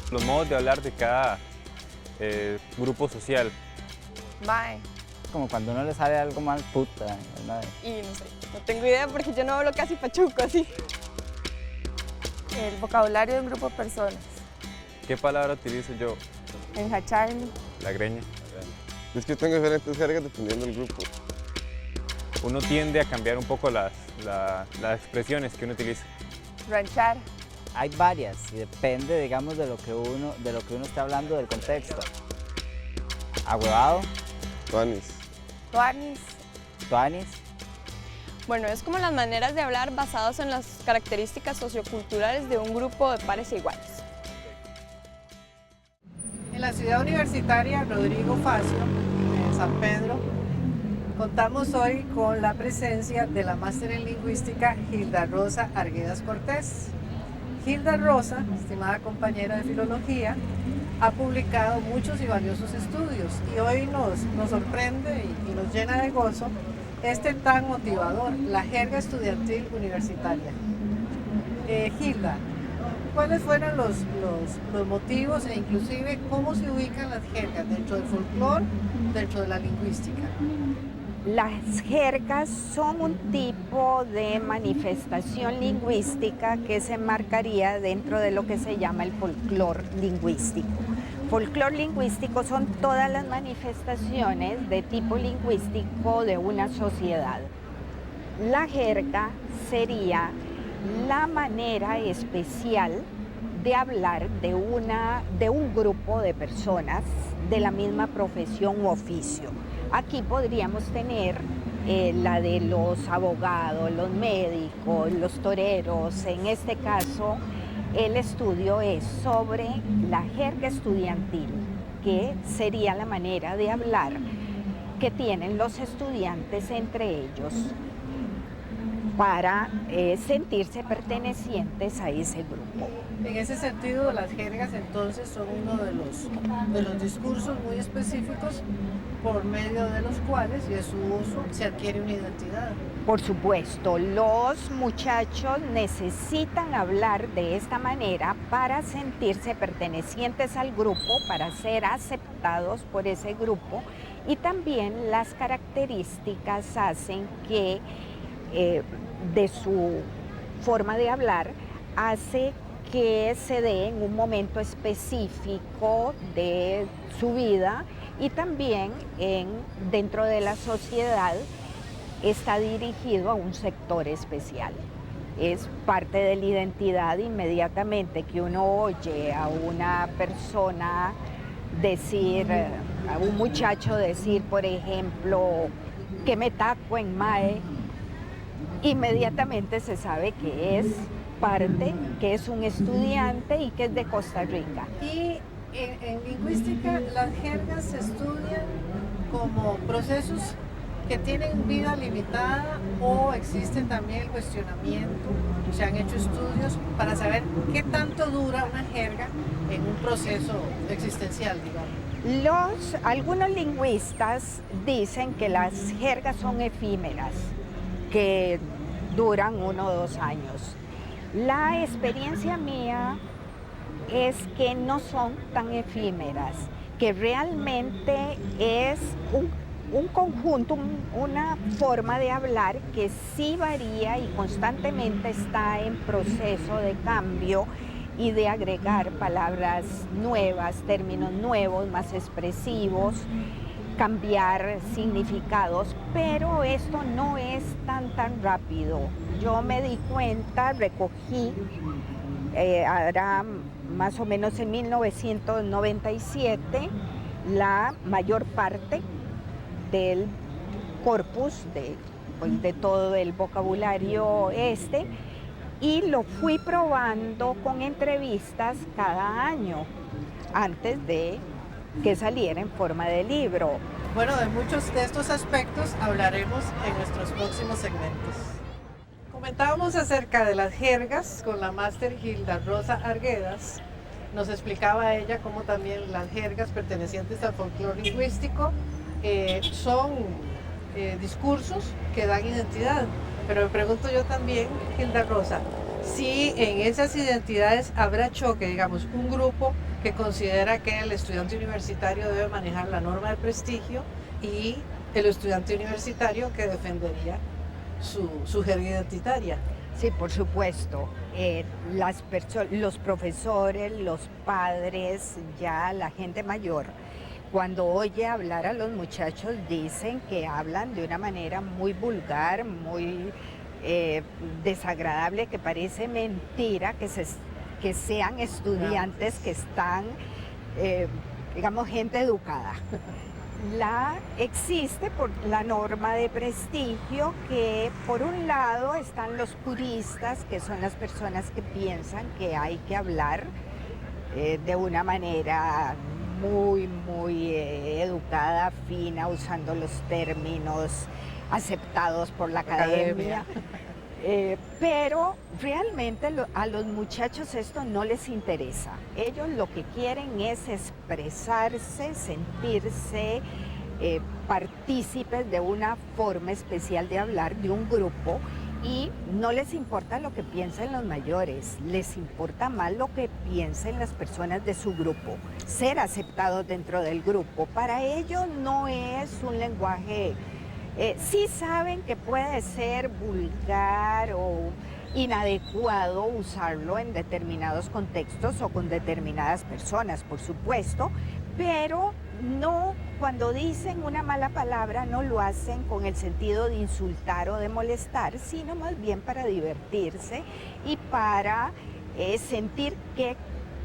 Los modos de hablar de cada grupo social. Mae, Como cuando uno le sale algo mal, puta, ¿verdad? y no sé, no tengo idea porque yo no hablo casi pachuco así. El vocabulario de un grupo de personas. ¿Qué palabra utilizo yo? Enjacharme. La greña. Es que tengo diferentes jergas dependiendo del grupo. Uno tiende a cambiar un poco las expresiones que uno utiliza. Ranchar. Hay varias y depende, digamos, de lo que uno está hablando, del contexto. Ahuevado, Tuanis. Tuanis. tuanis, Bueno, es como las maneras de hablar basadas en las características socioculturales de un grupo de pares iguales. En la ciudad universitaria Rodrigo Facio, en San Pedro, contamos hoy con la presencia de la máster en lingüística Hilda Rosa Arguedas Cortés. Hilda Rosa, estimada compañera de filología, ha publicado muchos y valiosos estudios y hoy nos sorprende y nos llena de gozo este tan motivador, la jerga estudiantil universitaria. Hilda, ¿cuáles fueron los motivos e inclusive cómo se ubican las jergas dentro del folclore, dentro de la lingüística? Las jergas son un tipo de manifestación lingüística que se enmarcaría dentro de lo que se llama el folclore lingüístico. Folclore lingüístico son todas las manifestaciones de tipo lingüístico de una sociedad. La jerga sería la manera especial de hablar de un grupo de personas de la misma profesión u oficio. Aquí podríamos tener la de los abogados, los médicos, los toreros. En este caso, el estudio es sobre la jerga estudiantil, que sería la manera de hablar que tienen los estudiantes entre ellos para sentirse pertenecientes a ese grupo. En ese sentido, las jergas entonces son uno de los discursos muy específicos por medio de los cuales y de su uso se adquiere una identidad. Por supuesto, los muchachos necesitan hablar de esta manera para sentirse pertenecientes al grupo, para ser aceptados por ese grupo, y también las características hacen que de su forma de hablar hace que se dé en un momento específico de su vida y también dentro de la sociedad está dirigido a un sector especial. Es parte de la identidad inmediatamente que uno oye a una persona decir, a un muchacho decir, por ejemplo, que me taco en mae, inmediatamente se sabe que es parte, que es un estudiante y que es de Costa Rica. Y en lingüística las jergas se estudian como procesos que tienen vida limitada o existe también el cuestionamiento, se han hecho estudios para saber qué tanto dura una jerga en un proceso existencial, digamos. Algunos lingüistas dicen que las jergas son efímeras, que duran 1 o 2 años. La experiencia mía es que no son tan efímeras, que realmente es un conjunto, una forma de hablar que sí varía y constantemente está en proceso de cambio y de agregar palabras nuevas, términos nuevos, más expresivos, cambiar significados, pero esto no es tan rápido. Yo me di cuenta, recogí, hará más o menos en 1997, la mayor parte del corpus de todo el vocabulario y lo fui probando con entrevistas cada año antes de que saliera en forma de libro. Bueno, de muchos de estos aspectos hablaremos en nuestros próximos segmentos. Comentábamos acerca de las jergas con la máster Hilda Rosa Arguedas. Nos explicaba ella cómo también las jergas pertenecientes al folclore lingüístico son discursos que dan identidad. Pero me pregunto yo también, Hilda Rosa, si en esas identidades habrá choque, digamos, un grupo que considera que el estudiante universitario debe manejar la norma de prestigio y el estudiante universitario que defendería su jerga identitaria. Sí, por supuesto. Los profesores, los padres, ya la gente mayor, cuando oye hablar a los muchachos dicen que hablan de una manera muy vulgar, muy desagradable, que parece mentira que sean estudiantes que están, digamos, gente educada. Existe por la norma de prestigio que por un lado están los puristas, que son las personas que piensan que hay que hablar de una manera muy educada, fina, usando los términos aceptados por la academia. Pero realmente a los muchachos esto no les interesa. Ellos lo que quieren es expresarse, sentirse partícipes de una forma especial de hablar de un grupo, y no les importa lo que piensen los mayores, les importa más lo que piensen las personas de su grupo, ser aceptados dentro del grupo. Para ellos no es un lenguaje, sí saben que puede ser vulgar o inadecuado usarlo en determinados contextos o con determinadas personas, por supuesto, pero no, cuando dicen una mala palabra no lo hacen con el sentido de insultar o de molestar, sino más bien para divertirse y para sentir que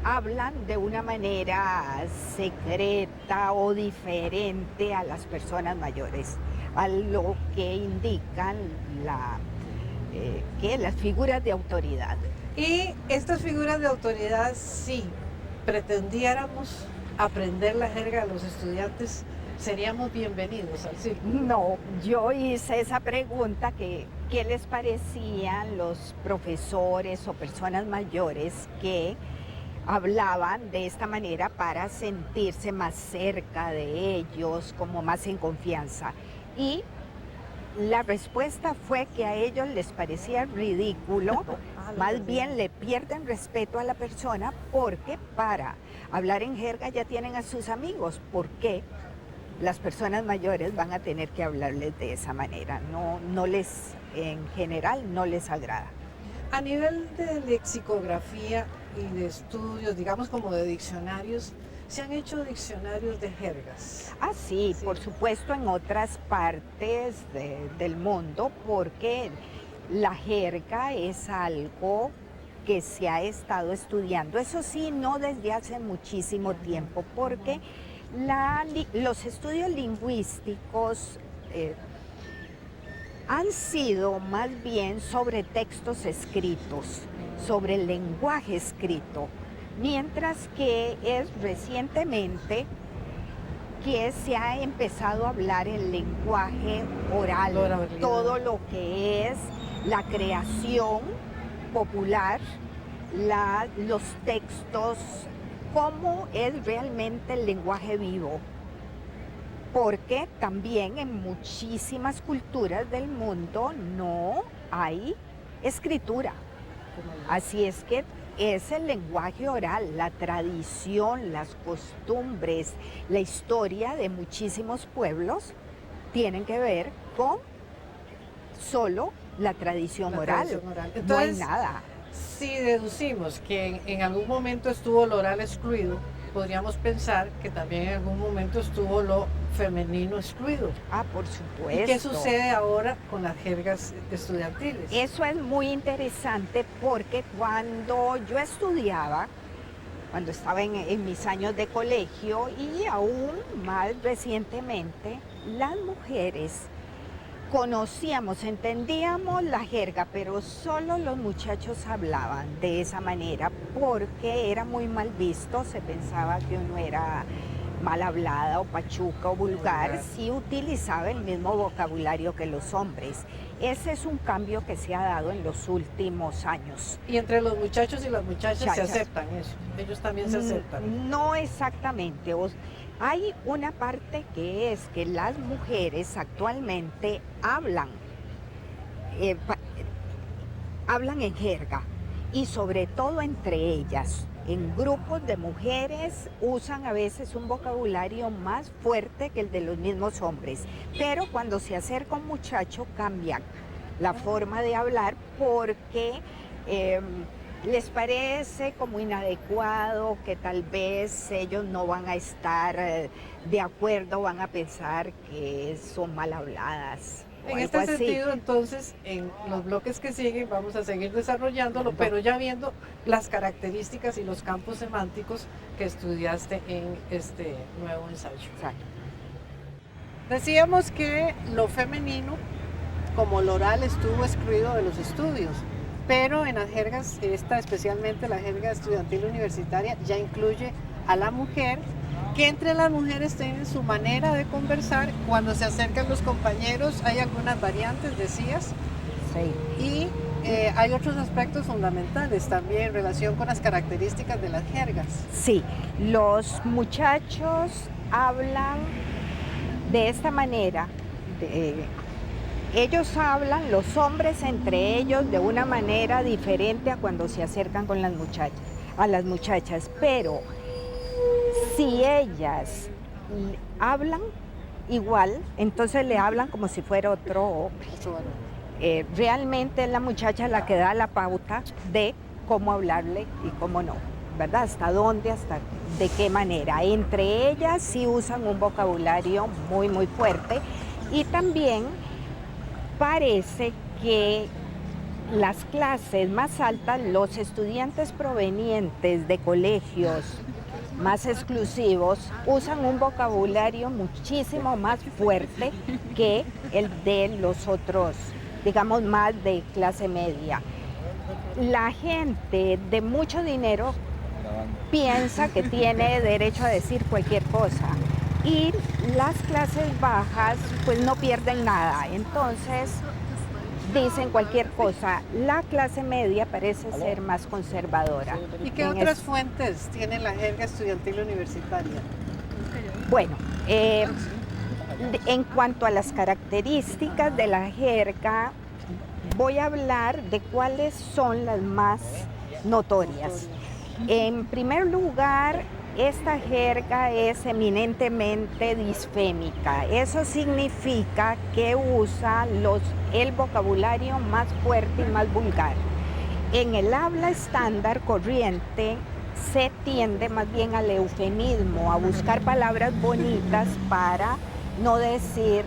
hablan de una manera secreta o diferente a las personas mayores, a lo que indican las figuras de autoridad. Y estas figuras de autoridad, si pretendiéramos aprender la jerga de los estudiantes, seríamos bienvenidos al círculo. No, yo hice esa pregunta, ¿qué les parecían los profesores o personas mayores que hablaban de esta manera para sentirse más cerca de ellos, como más en confianza? Y la respuesta fue que a ellos les parecía ridículo, más bien le pierden respeto a la persona, porque para hablar en jerga ya tienen a sus amigos. ¿Por qué las personas mayores van a tener que hablarles de esa manera? No les, en general, no les agrada. A nivel de lexicografía y de estudios, digamos como de diccionarios, ¿se han hecho diccionarios de jergas? Ah, sí, por supuesto, en otras partes del mundo, porque la jerga es algo que se ha estado estudiando. Eso sí, no desde hace muchísimo tiempo, porque los estudios lingüísticos han sido más bien sobre textos escritos, sobre el lenguaje escrito, mientras que es recientemente que se ha empezado a hablar el lenguaje oral, todo lo que es la creación popular, los textos, cómo es realmente el lenguaje vivo. Porque también en muchísimas culturas del mundo no hay escritura. Así es que es el lenguaje oral, la tradición, las costumbres, la historia de muchísimos pueblos tienen que ver con solo la tradición oral. Entonces, no hay nada. si deducimos que en algún momento estuvo lo oral excluido, podríamos pensar que también en algún momento estuvo lo femenino excluido. Ah, por supuesto. ¿Y qué sucede ahora con las jergas estudiantiles? Eso es muy interesante porque cuando yo estudiaba, cuando estaba en mis años de colegio y aún más recientemente, las mujeres conocíamos, entendíamos la jerga, pero solo los muchachos hablaban de esa manera porque era muy mal visto, se pensaba que uno era mal hablada o pachuca o vulgar si utilizaba el mismo vocabulario que los hombres. Ese es un cambio que se ha dado en los últimos años. Y entre los muchachos y las muchachas se Muchachas. aceptan eso, ellos también se aceptan. No exactamente. Hay una parte que es que las mujeres actualmente hablan en jerga y sobre todo entre ellas. En grupos de mujeres usan a veces un vocabulario más fuerte que el de los mismos hombres, pero cuando se acerca un muchacho cambian la forma de hablar porque les parece como inadecuado, que tal vez ellos no van a estar de acuerdo, van a pensar que son mal habladas. En este sentido, entonces, en los bloques que siguen vamos a seguir desarrollándolo, pero ya viendo las características y los campos semánticos que estudiaste en este nuevo ensayo. Exacto. Decíamos que lo femenino, como lo oral, estuvo excluido de los estudios, pero en las jergas, especialmente la jerga estudiantil universitaria, ya incluye a la mujer, que entre las mujeres tienen su manera de conversar. Cuando se acercan los compañeros hay algunas variantes, decías, Sí. y hay otros aspectos fundamentales también en relación con las características de las jergas. Sí, los muchachos hablan de esta manera. Ellos hablan, los hombres entre ellos, de una manera diferente a cuando se acercan con las muchachas, pero si ellas hablan igual, entonces le hablan como si fuera otro hombre. Realmente es la muchacha la que da la pauta de cómo hablarle y cómo no, ¿verdad? Hasta dónde, hasta de qué manera. Entre ellas sí usan un vocabulario muy, muy fuerte y también parece que las clases más altas, los estudiantes provenientes de colegios más exclusivos usan un vocabulario muchísimo más fuerte que el de los otros, digamos, más de clase media. La gente de mucho dinero piensa que tiene derecho a decir cualquier cosa y las clases bajas pues no pierden nada, entonces dicen cualquier cosa. La clase media parece ser más conservadora. ¿Y qué otras fuentes tiene la jerga estudiantil universitaria? Bueno, en cuanto a las características de la jerga, voy a hablar de cuáles son las más notorias. En primer lugar, esta jerga es eminentemente disfémica. Eso significa que usa el vocabulario más fuerte y más vulgar. En el habla estándar corriente se tiende más bien al eufemismo, a buscar palabras bonitas para no decir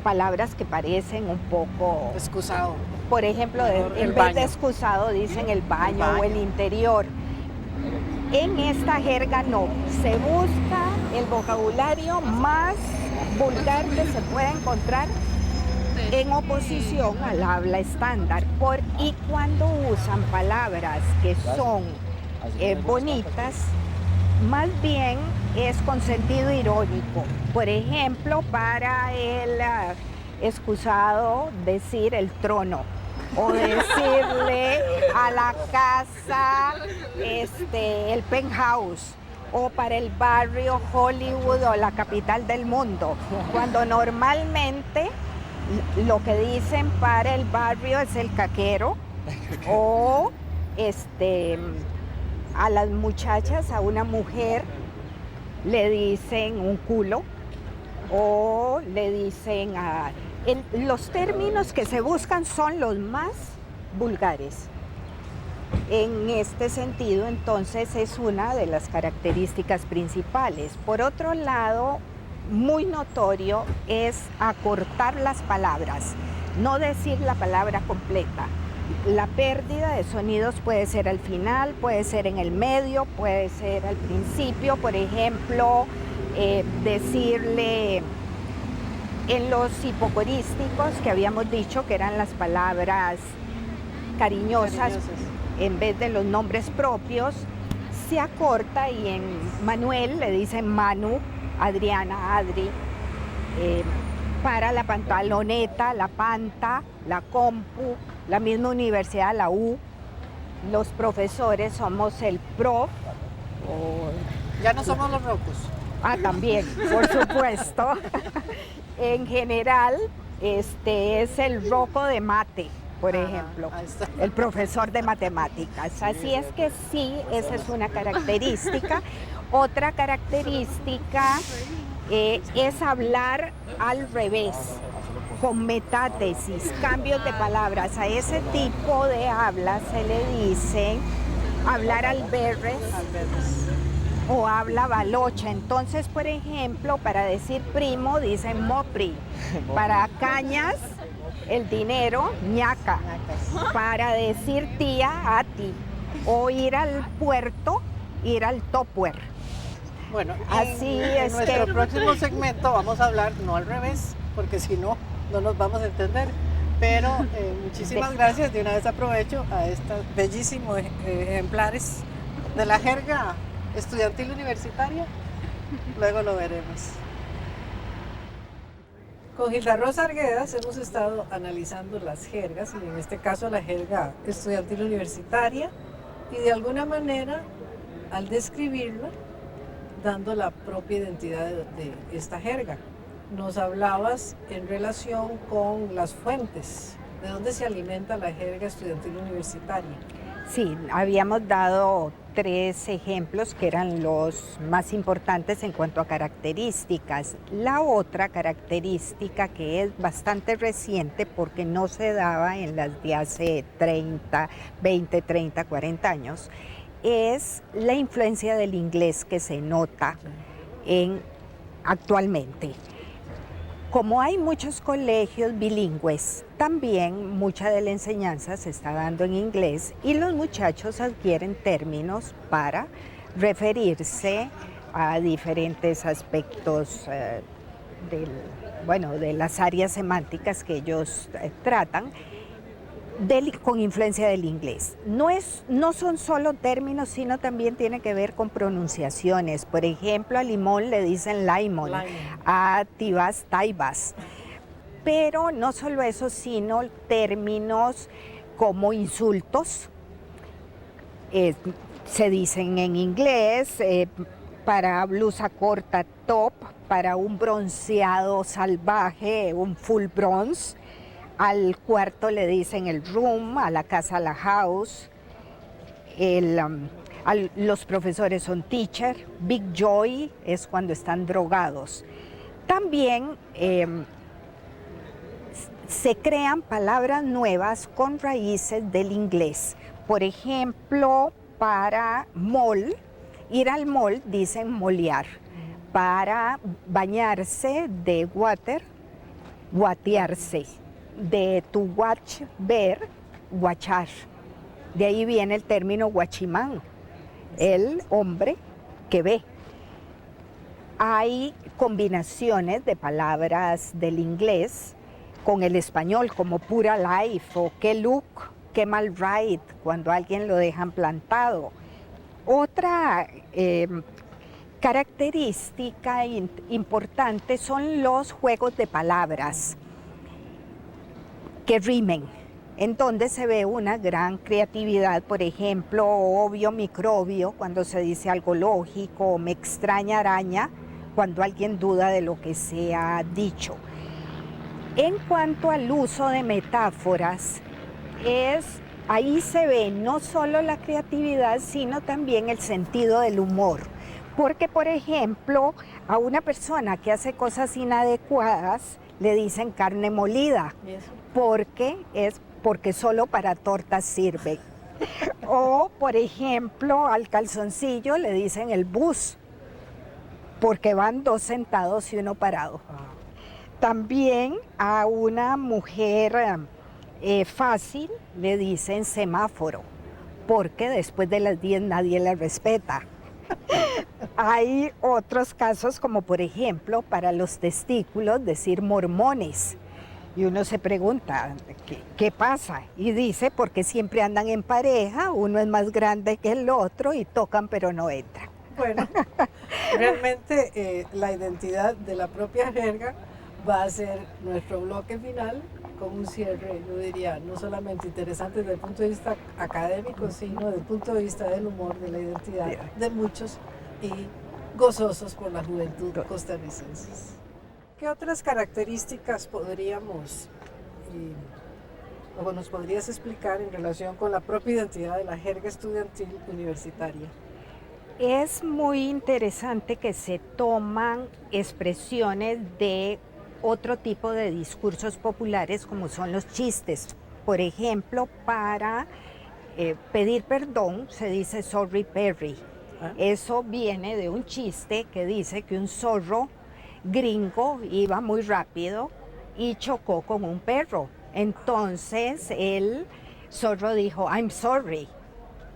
palabras que parecen un poco... Excusado. Por ejemplo, en vez de excusado dicen el baño o el interior. En esta jerga no, se busca el vocabulario más vulgar que se puede encontrar en oposición al habla estándar. Y cuando usan palabras que son bonitas, más bien es con sentido irónico. Por ejemplo, para el excusado decir el trono, o decirle a la casa el penthouse, o para el barrio Hollywood o la capital del mundo, cuando normalmente lo que dicen para el barrio es el caquero, o a las muchachas, a una mujer le dicen un culo, o le dicen los términos que se buscan son los más vulgares. En este sentido, entonces, es una de las características principales. Por otro lado, muy notorio es acortar las palabras, no decir la palabra completa. La pérdida de sonidos puede ser al final, puede ser en el medio, puede ser al principio. Por ejemplo, decirle en los hipocorísticos, que habíamos dicho que eran las palabras cariñosas en vez de los nombres propios, se acorta y en Manuel le dicen Manu, Adriana, Adri. Para la pantaloneta, la panta, la compu, la misma universidad, la U. Los profesores somos el prof. Ya no somos los rocos. También, por supuesto. En general, es el roco de mate, por ejemplo, el profesor de matemáticas. Así es que sí, esa es una característica. Otra característica es hablar al revés, con metátesis, cambios de palabras. A ese tipo de habla se le dice hablar al berres o habla balocha. Entonces, por ejemplo, para decir primo dicen mopri, para cañas, el dinero, ñaca, para decir tía, ati, o ir al puerto, ir al topuer. Bueno, así en nuestro próximo segmento vamos a hablar, no al revés, porque si no, no nos vamos a entender. Pero muchísimas gracias, de una vez aprovecho a estos bellísimos ejemplares de la jerga estudiantil universitaria. Luego lo veremos. Con Hilda Rosa Arguedas hemos estado analizando las jergas, y en este caso la jerga estudiantil universitaria, y de alguna manera, al describirla, dando la propia identidad de esta jerga. Nos hablabas en relación con las fuentes, ¿de dónde se alimenta la jerga estudiantil universitaria? Sí, habíamos dado 3 ejemplos que eran los más importantes en cuanto a características. La otra característica, que es bastante reciente porque no se daba en las de hace 20, 30, 40 años, es la influencia del inglés que se nota actualmente. Como hay muchos colegios bilingües, también mucha de la enseñanza se está dando en inglés y los muchachos adquieren términos para referirse a diferentes aspectos de las áreas semánticas que ellos tratan, con influencia del inglés. No son solo términos, sino también tiene que ver con pronunciaciones. Por ejemplo, a limón le dicen limon, a tibas, taibas. Pero no solo eso, sino términos como insultos, se dicen en inglés, para blusa corta, top, para un bronceado salvaje, un full bronze. Al cuarto le dicen el room, a la casa la house. Los profesores son teacher. Big joy es cuando están drogados. También se crean palabras nuevas con raíces del inglés. Por ejemplo, para mall, ir al mall dicen molear. Para bañarse, de water, guatearse. De to watch, ver, guachar. De ahí viene el término guachimán, el hombre que ve. Hay combinaciones de palabras del inglés con el español, como pura life o qué look, qué mal ride, cuando a alguien lo dejan plantado. Otra característica importante son los juegos de palabras que rimen, en donde se ve una gran creatividad. Por ejemplo, obvio, microbio, cuando se dice algo lógico, o me extraña araña, cuando alguien duda de lo que se ha dicho. En cuanto al uso de metáforas, ahí se ve no solo la creatividad, sino también el sentido del humor. Porque, por ejemplo, a una persona que hace cosas inadecuadas le dicen carne molida, porque solo para tortas sirve. O, por ejemplo, al calzoncillo le dicen el bus, porque van dos sentados y uno parado. También a una mujer fácil le dicen semáforo, porque después de las 10 nadie la respeta. Hay otros casos como por ejemplo para los testículos decir mormones. Y uno se pregunta, ¿qué pasa? Y dice, porque siempre andan en pareja, uno es más grande que el otro y tocan pero no entran. Bueno, realmente la identidad de la propia jerga va a ser nuestro bloque final con un cierre, yo diría, no solamente interesante desde el punto de vista académico, sino desde el punto de vista del humor, de la identidad de muchos y gozosos por la juventud costarricenses. ¿Qué otras características podríamos, o nos podrías explicar en relación con la propia identidad de la jerga estudiantil universitaria? Es muy interesante que se toman expresiones de otro tipo de discursos populares como son los chistes. Por ejemplo, para pedir perdón se dice sorry Perry. Eso viene de un chiste que dice que un zorro gringo iba muy rápido y chocó con un perro. Entonces el zorro dijo I'm sorry.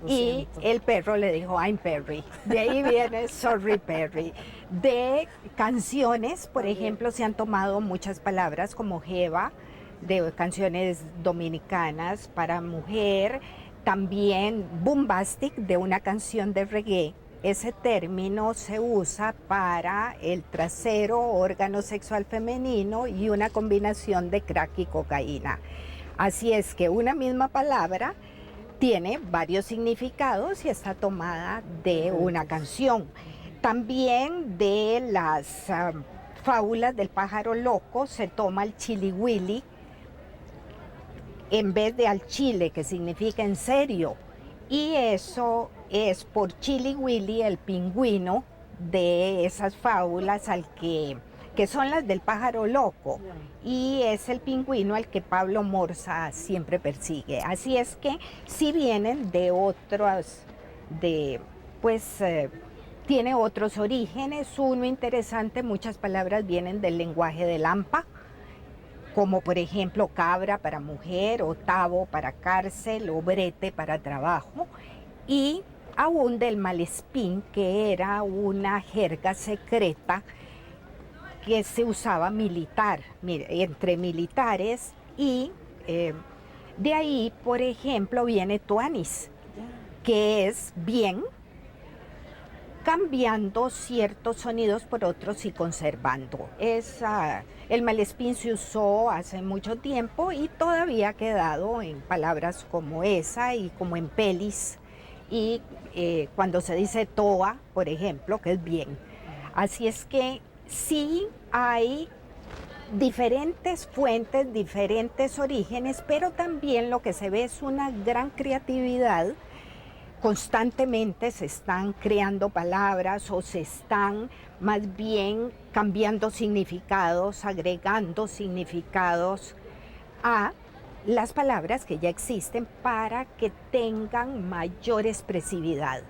Y el perro le dijo I'm Perry. De ahí viene sorry Perry. De canciones, por ejemplo, se han tomado muchas palabras como jeva, de canciones dominicanas para mujer, también bombastic, de una canción de reggae. Ese término se usa para el trasero, órgano sexual femenino y una combinación de crack y cocaína. Así es que una misma palabra tiene varios significados y está tomada de una canción. También de las fábulas del pájaro loco se toma el chiliwili en vez de al chile, que significa en serio. Y eso es por chiliwili, el pingüino de esas fábulas que son las del pájaro loco, y es el pingüino al que Pablo Morza siempre persigue. Así es que sí vienen de otros, tiene otros orígenes. Uno interesante, muchas palabras vienen del lenguaje del Lampa, como por ejemplo cabra para mujer, o tabo para cárcel, o brete para trabajo, y aún del malespín, que era una jerga secreta que se usaba militar, entre militares, y de ahí, por ejemplo, viene tuanis, que es bien, cambiando ciertos sonidos por otros y conservando. El malespín se usó hace mucho tiempo y todavía ha quedado en palabras como esa y como en pelis, y cuando se dice toa, por ejemplo, que es bien. Así es que sí hay diferentes fuentes, diferentes orígenes, pero también lo que se ve es una gran creatividad. Constantemente se están creando palabras o se están más bien cambiando significados, agregando significados a las palabras que ya existen para que tengan mayor expresividad.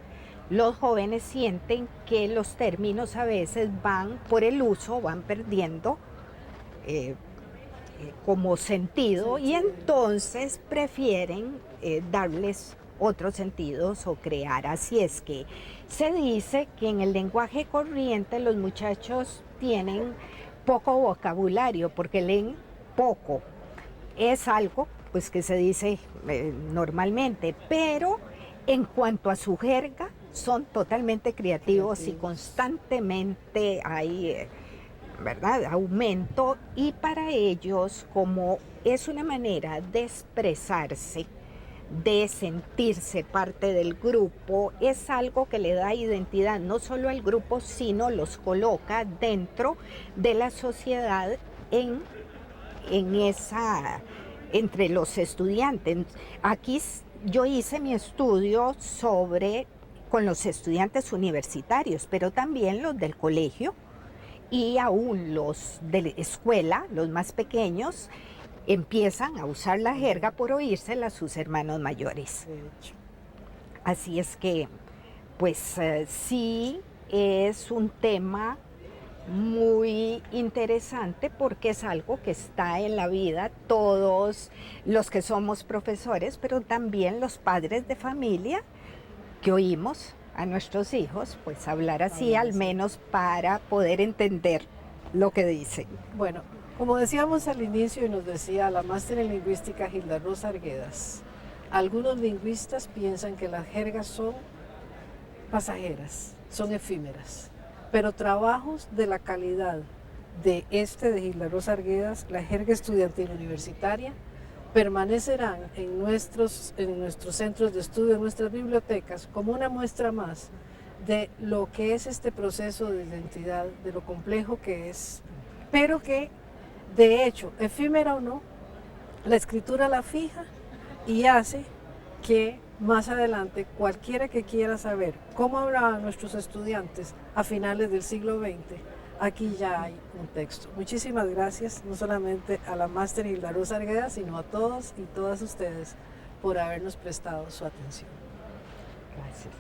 Los jóvenes sienten que los términos a veces van, por el uso, van perdiendo como sentido, y entonces prefieren darles otros sentidos o crear. Así es que se dice que en el lenguaje corriente los muchachos tienen poco vocabulario porque leen poco. Es algo pues que se dice normalmente, pero en cuanto a su jerga son totalmente creativos y constantemente hay aumento, y para ellos, como es una manera de expresarse, de sentirse parte del grupo, es algo que le da identidad no solo al grupo, sino los coloca dentro de la sociedad entre los estudiantes. Aquí yo hice mi estudio con los estudiantes universitarios, pero también los del colegio y aún los de la escuela, los más pequeños, empiezan a usar la jerga por oírsela a sus hermanos mayores. De hecho. Así es que, pues sí es un tema muy interesante porque es algo que está en la vida todos los que somos profesores, pero también los padres de familia que oímos a nuestros hijos pues hablar así, al menos para poder entender lo que dicen. Bueno, como decíamos al inicio y nos decía la máster en lingüística Hilda Rosa Arguedas, algunos lingüistas piensan que las jergas son pasajeras, son efímeras, pero trabajos de la calidad de Hilda Rosa Arguedas, la jerga estudiantil universitaria, permanecerán en nuestros centros de estudio, en nuestras bibliotecas, como una muestra más de lo que es este proceso de identidad, de lo complejo que es, pero que, de hecho, efímera o no, la escritura la fija y hace que más adelante cualquiera que quiera saber cómo hablaban nuestros estudiantes a finales del siglo XX, aquí ya hay un texto. Muchísimas gracias, no solamente a la máster Hilda Rosa Arguedas, sino a todos y todas ustedes por habernos prestado su atención. Gracias.